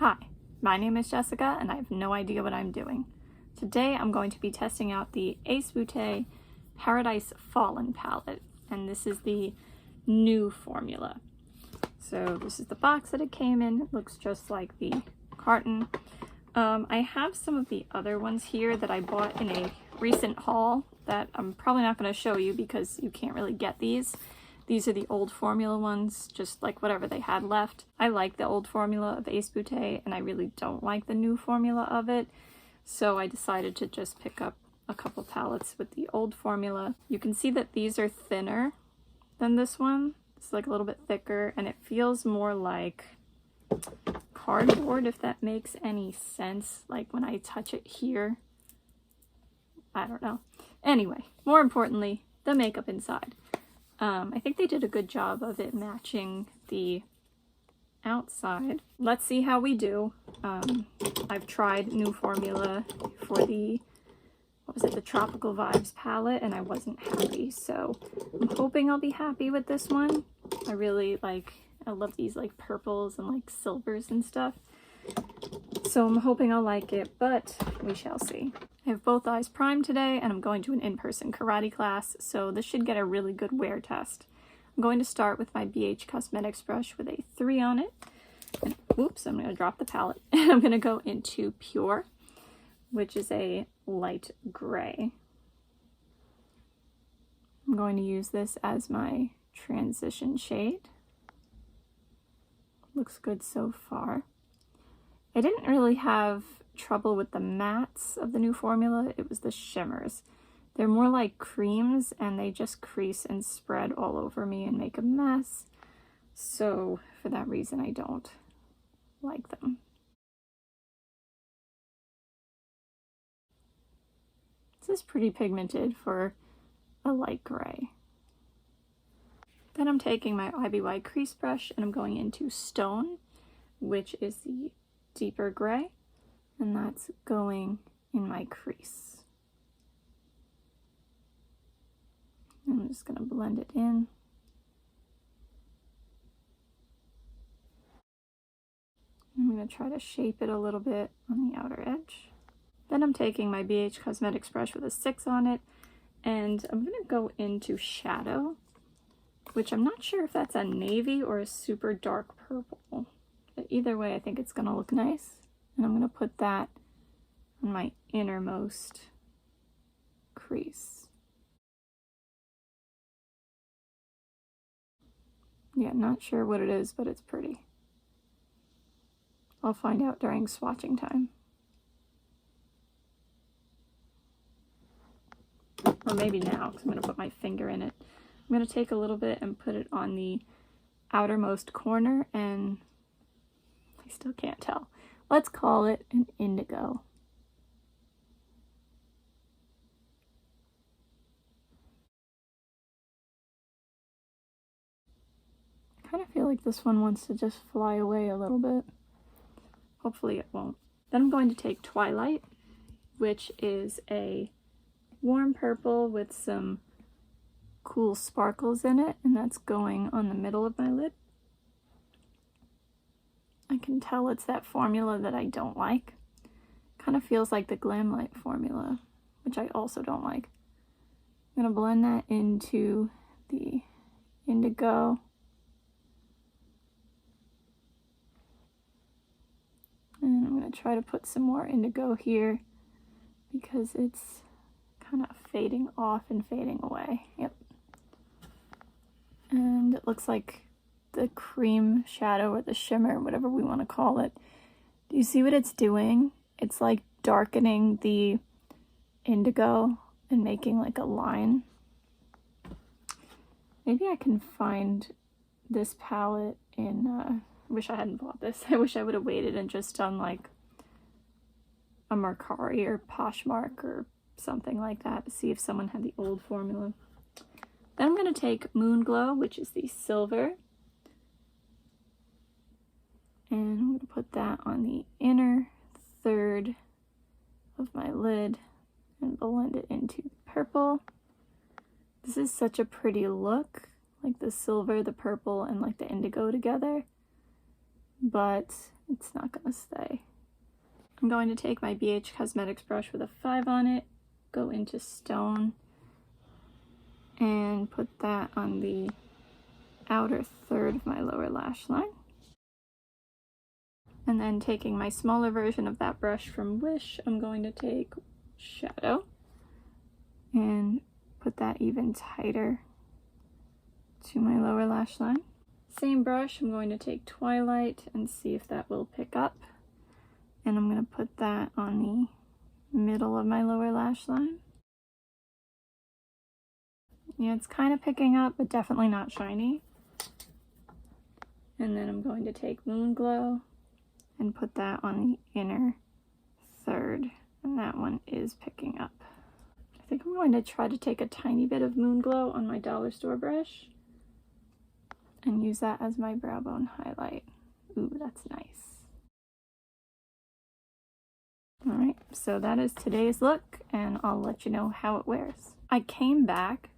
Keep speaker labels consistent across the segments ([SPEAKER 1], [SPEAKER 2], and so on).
[SPEAKER 1] Hi, my name is Jessica and I have no idea what I'm doing. Today I'm going to be testing out the Beaute Paradise Fallen palette, and this is the new formula. So this is the box that it came in. It looks just like the carton. I have some of the other ones here that I bought in a recent haul that I'm probably not going to show you because you can't really get these. These are the old formula ones, just like whatever they had left. I like the old formula of Beaute and I really don't like the new formula of it. So I decided to just pick up a couple palettes with the old formula. You can see that these are thinner than this one. It's like a little bit thicker and it feels more like cardboard, if that makes any sense. Like when I touch it here, I don't know. Anyway, more importantly, the makeup inside. I think they did a good job of it matching the outside. Let's see how we do. I've tried new formula for the, the Tropical Vibes palette, and I wasn't happy. So I'm hoping I'll be happy with this one. I love these like purples and like silvers and stuff. So I'm hoping I'll like it, but we shall see. I have both eyes primed today and I'm going to an in-person karate class, so this should get a really good wear test. I'm going to start with my Beige Cosmetics brush with a 3 on it. And, whoops, I'm going to drop the palette. I'm going to go into Pure, which is a light gray. I'm going to use this as my transition shade. Looks good so far. I didn't really have trouble with the mattes of the new formula. It was the shimmers. They're more like creams and they just crease and spread all over me and make a mess. So for that reason, I don't like them. This is pretty pigmented for a light gray. Then I'm taking my IBY crease brush and I'm going into Stone, which is the deeper gray, and that's going in my crease. I'm just going to blend it in. I'm going to try to shape it a little bit on the outer edge. Then I'm taking my BH Cosmetics brush with a 6 on it, and I'm going to go into Shadow, which I'm not sure if that's a navy or a super dark purple. But either way, I think it's going to look nice. And I'm going to put that on my innermost crease. Yeah, not sure what it is, but it's pretty. I'll find out during swatching time. Or maybe now, because I'm going to put my finger in it. I'm going to take a little bit and put it on the outermost corner, and I still can't tell. Let's call it an indigo. I kind of feel like this one wants to just fly away a little bit. Hopefully it won't. Then I'm going to take Twilight, which is a warm purple with some cool sparkles in it, and that's going on the middle of my lid. I can tell it's that formula that I don't like. Kind of feels like the Glam Light formula, which I also don't like. I'm going to blend that into the indigo. And I'm going to try to put some more indigo here because it's kind of fading off and fading away. Yep. And it looks like the cream shadow or the shimmer, whatever we want to call it. Do you see what it's doing? It's like darkening the indigo and making like a line. Maybe I can find this palette in, I wish I hadn't bought this. I wish I would have waited and just done like a Mercari or Poshmark or something like that to see if someone had the old formula. Then I'm going to take Moon Glow, which is the silver. And I'm going to put that on the inner third of my lid and blend it into purple. This is such a pretty look, like the silver, the purple, and like the indigo together. But it's not gonna stay. I'm going to take my BH Cosmetics brush with a 5 on it, go into Stone, and put that on the outer third of my lower lash line. And then taking my smaller version of that brush from Wish, I'm going to take Shadow and put that even tighter to my lower lash line. Same brush, I'm going to take Twilight and see if that will pick up. And I'm going to put that on the middle of my lower lash line. Yeah, it's kind of picking up, but definitely not shiny. And then I'm going to take Moon Glow and put that on the inner third. And that one is picking up. I think I'm going to try to take a tiny bit of Moon Glow on my dollar store brush and use that as my brow bone highlight. Ooh, that's nice. Alright, so that is today's look, and I'll let you know how it wears. I came back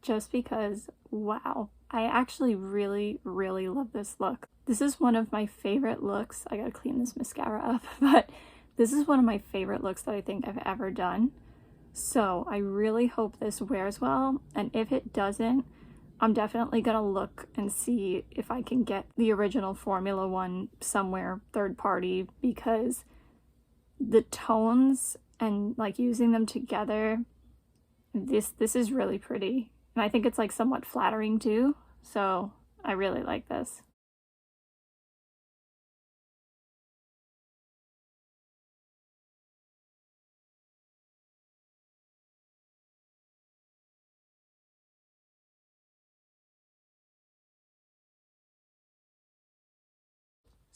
[SPEAKER 1] just because, wow, I actually really love this look. This is one of my favorite looks. I gotta clean this mascara up, but this is one of my favorite looks that I think I've ever done. So I really hope this wears well, and if it doesn't, I'm definitely gonna look and see if I can get the original Formula one somewhere third party, because the tones and like using them together, this is really pretty. And I think it's like somewhat flattering too, so I really like this.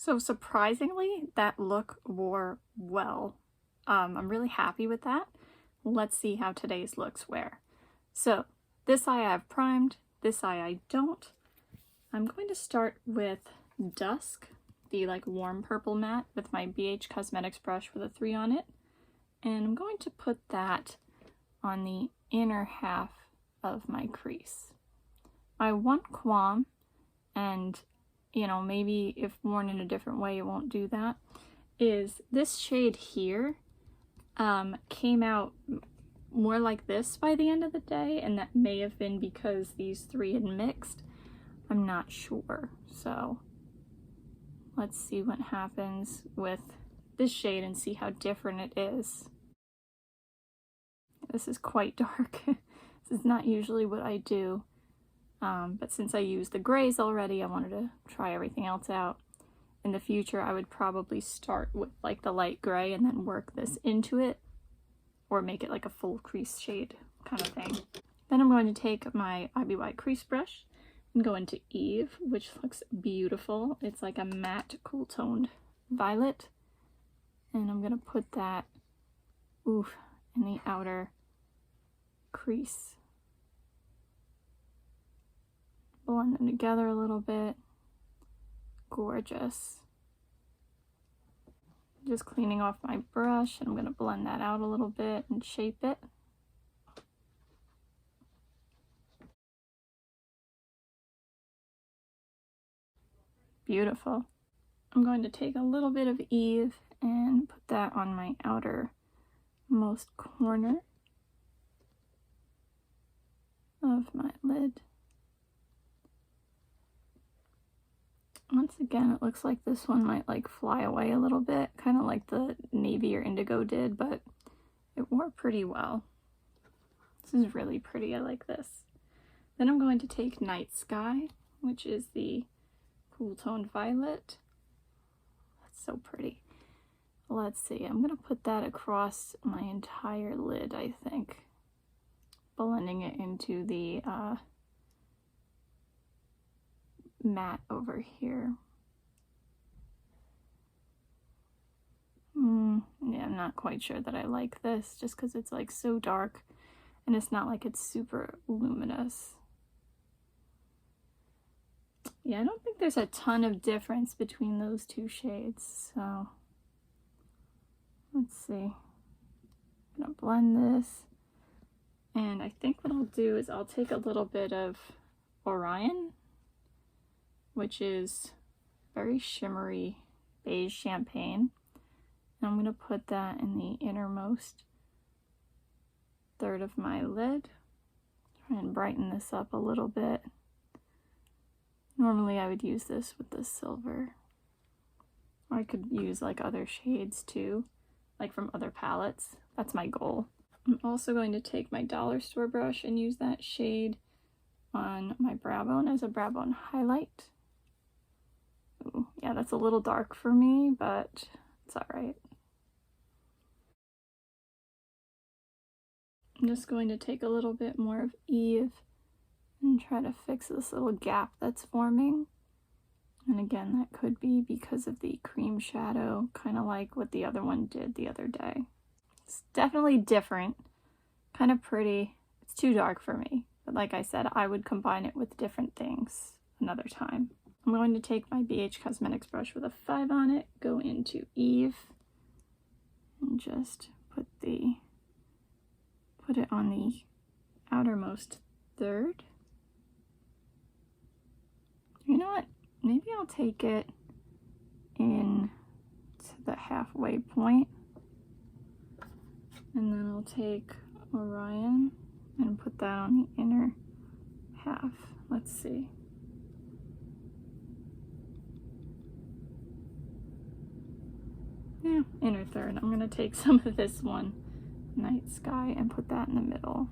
[SPEAKER 1] So surprisingly, that look wore well. I'm really happy with that. Let's see how today's looks wear. So this eye I have primed, this eye I don't. I'm going to start with Dusk, the like warm purple matte with my BH Cosmetics brush with a 3 on it. And I'm going to put that on the inner half of my crease. My one qualm, and you know, maybe if worn in a different way it won't do that, is this shade here came out more like this by the end of the day, and that may have been because these three had mixed. I'm not sure. So let's see what happens with this shade and see how different it is. This is quite dark. This is not usually what I do. But since I used the grays already, I wanted to try everything else out. In the future, I would probably start with like the light gray and then work this into it, or make it like a full crease shade kind of thing. Then I'm going to take my IBY crease brush and go into Eve, which looks beautiful. It's like a matte, cool toned violet. And I'm going to put that, in the outer crease. Blend them together a little bit. Gorgeous. Just cleaning off my brush, and I'm going to blend that out a little bit and shape it. Beautiful. I'm going to take a little bit of Eve and put that on my outermost corner of my lid. Once again, it looks like this one might like fly away a little bit, kind of like the navy or indigo did, but it wore pretty well. This is really pretty. I like this. Then I'm going to take Night Sky, which is the cool toned violet. That's so pretty. Let's see, I'm going to put that across my entire lid, I think. Blending it into the matte over here. Yeah, I'm not quite sure that I like this, just because it's like so dark and it's not like it's super luminous. Yeah, I don't think there's a ton of difference between those two shades, so let's see. I'm gonna blend this, and I think what I'll do is I'll take a little bit of Orion, which is very shimmery Beige Champagne. And I'm going to put that in the innermost third of my lid. Try and brighten this up a little bit. Normally I would use this with the silver. Or I could use like other shades too, like from other palettes. That's my goal. I'm also going to take my dollar store brush and use that shade on my brow bone as a brow bone highlight. Ooh, yeah, that's a little dark for me, but it's alright. I'm just going to take a little bit more of Eve and try to fix this little gap that's forming. And again, that could be because of the cream shadow, kind of like what the other one did the other day. It's definitely different, kind of pretty. It's too dark for me, but like I said, I would combine it with different things another time. I'm going to take my BH Cosmetics brush with a 5 on it, go into Eve, and just put it on the outermost third. You know what? Maybe I'll take it in to the halfway point, and then I'll take Orion and put that on the inner half. Let's see. Yeah, inner third. I'm going to take some of this one, Night Sky, and put that in the middle.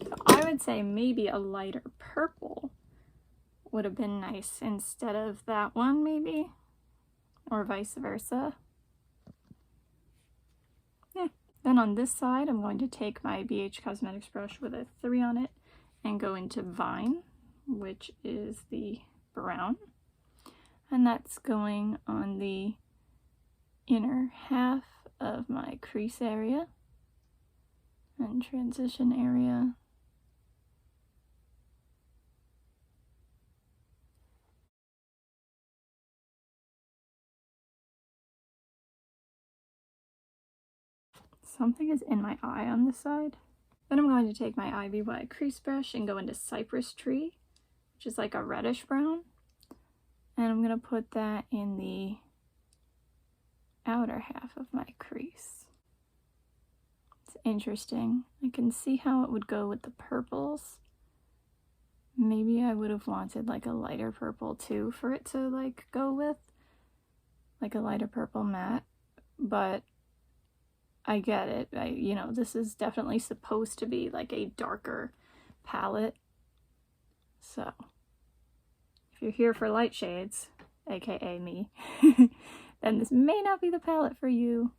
[SPEAKER 1] So I would say maybe a lighter purple would have been nice instead of that one, maybe, or vice versa. Yeah. Then on this side, I'm going to take my BH Cosmetics brush with a 3 on it and go into Vine, which is the brown, and that's going on the inner half of my crease area and transition area. Something is in my eye on this side. Then I'm going to take my Ivy Wide crease brush and go into Cypress Tree, which is like a reddish brown. And I'm going to put that in the outer half of my crease. It's interesting. I can see how it would go with the purples. Maybe I would have wanted like a lighter purple too for it to like go with. Like a lighter purple matte. But I get it. You know, this is definitely supposed to be like a darker palette. So, if you're here for light shades, aka me, then this may not be the palette for you.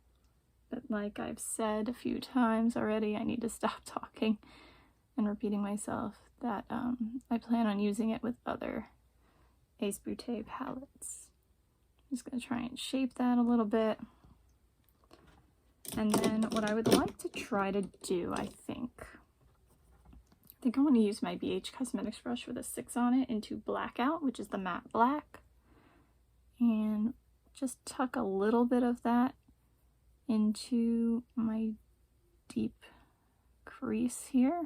[SPEAKER 1] But like I've said a few times already, I need to stop talking and repeating myself, that I plan on using it with other Ace Beaute palettes. I'm just going to try and shape that a little bit. And then what I would like to try to do, I think I want to use my BH Cosmetics brush with a 6 on it into Blackout, which is the matte black, and just tuck a little bit of that into my deep crease here.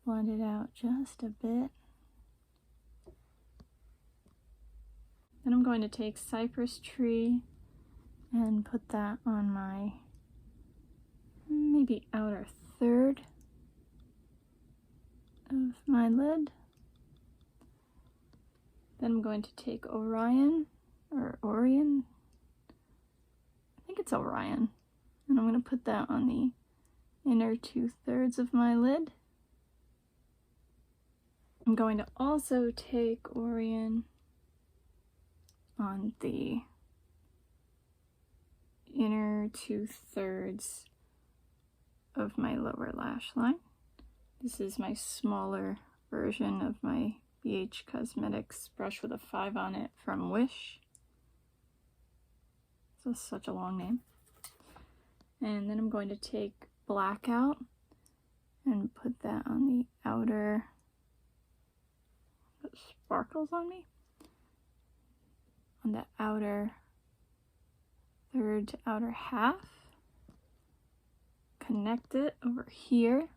[SPEAKER 1] Blend it out just a bit. Then I'm going to take Cypress Tree and put that on my maybe outer third of my lid. Then I'm going to take Orion, or Orion, I think it's Orion, and I'm going to put that on the inner 2/3 of my lid. I'm going to also take Orion on the inner 2/3 of my lower lash line. This is my smaller version of my BH Cosmetics brush with a 5 on it from Wish. This is such a long name. And then I'm going to take Blackout and put that on the outer, it sparkles on me, on the outer third to outer half. Connect it over here.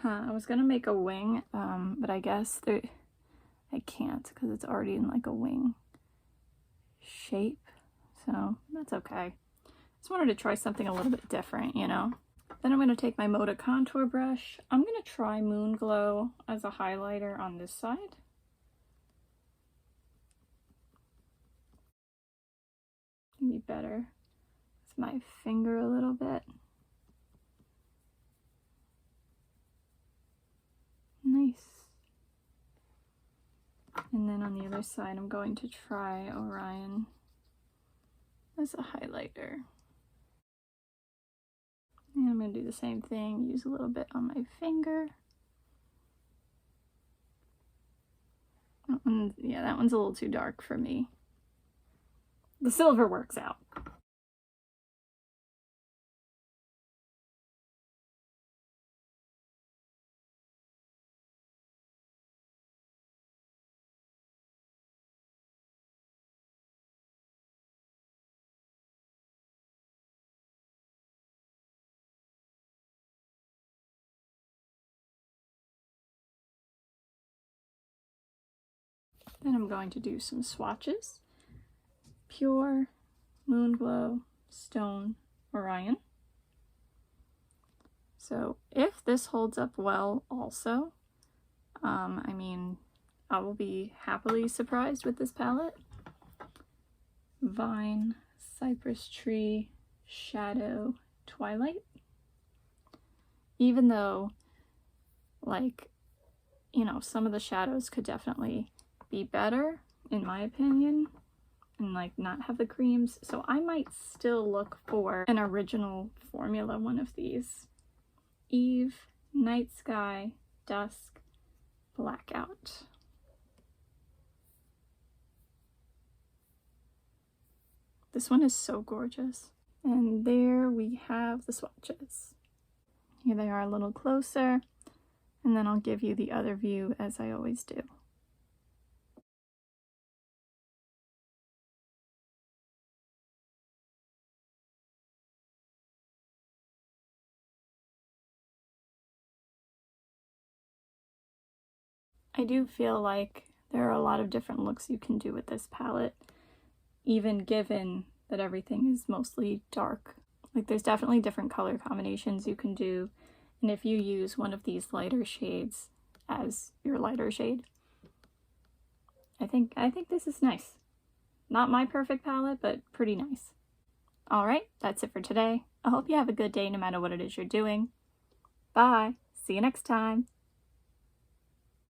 [SPEAKER 1] I was gonna make a wing, but I guess I can't because it's already in like a wing shape, so that's okay. Just wanted to try something a little bit different, you know? Then I'm going to take my Beaute contour brush. I'm going to try Moon Glow as a highlighter on this side. Be better with my finger a little bit. Nice. And then on the other side, I'm going to try Orion as a highlighter. And I'm going to do the same thing, use a little bit on my finger. That one's a little too dark for me. The silver works out. Then I'm going to do some swatches. Pure, Moon Glow, Stone, Orion. So if this holds up well also, I mean, I will be happily surprised with this palette. Vine, Cypress Tree, Shadow, Twilight. Even though, like, you know, some of the shadows could definitely be better, in my opinion, and like not have the creams, so I might still look for an original formula one of these. Eve, Night Sky, Dusk, Blackout. This one is so gorgeous. And there we have the swatches. Here they are a little closer, and then I'll give you the other view as I always do. I do feel like there are a lot of different looks you can do with this palette, even given that everything is mostly dark. Like, there's definitely different color combinations you can do, and if you use one of these lighter shades as your lighter shade, I think this is nice. Not my perfect palette, but pretty nice. Alright, that's it for today. I hope you have a good day no matter what it is you're doing. Bye! See you next time!